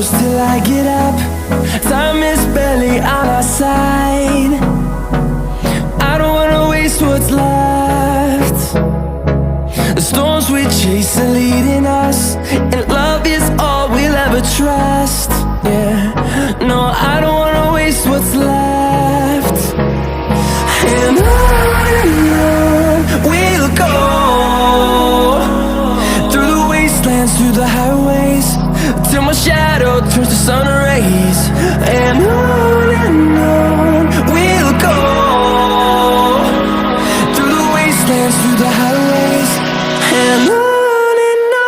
close till I get up. Time is barely on our side. I don't wanna waste what's left. The storms we chase are leading us, and love is all we'll ever trust. Yeah, no, I don't wanna waste what's left. And on we'll go, through the wastelands, through the highways, till my shadow turns to sun rays. And on we'll go, through the wastelands, through the highways, and on we'll go.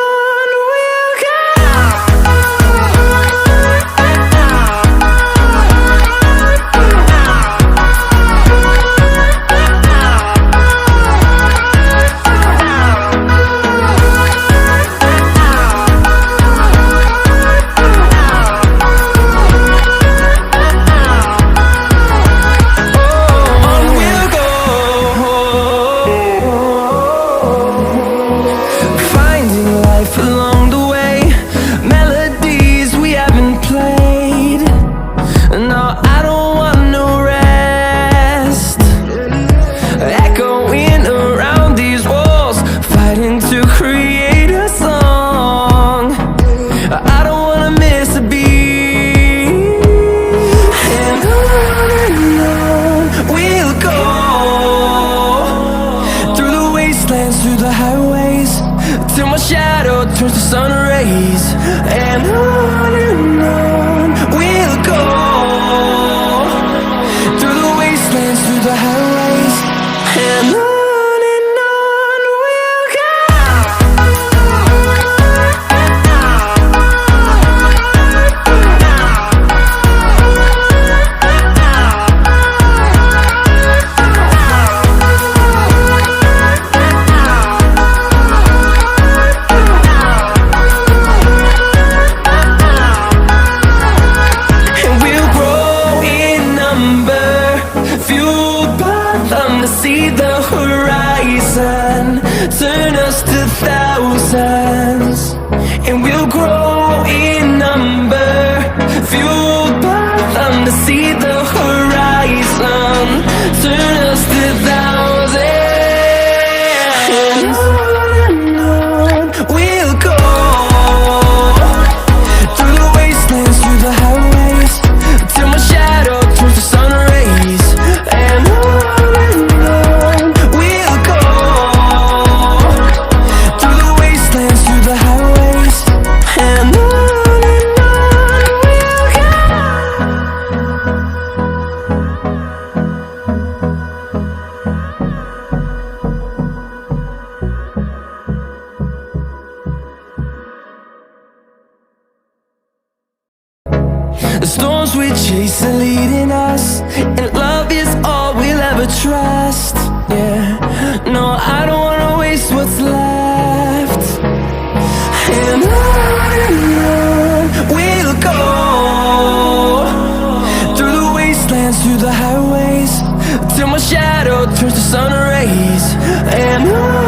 Through the highways, till my shadow turns to sun rays. And on we'll go, through the wastelands, through the highways, and on we'll go. See the horizon, turn us to thousands, and we'll grow in number, fueled by them. To see the horizon, turn us to thousands, and on we'll go, through the wastelands, through the highways, till my shadow turns to sun rays. And the storms we chase are leading us, and love is all we'll ever trust. Yeah, no, I don't wanna waste what's left. And on we'll go, through the wastelands, through the highways, till my shadow turns to sun rays. And on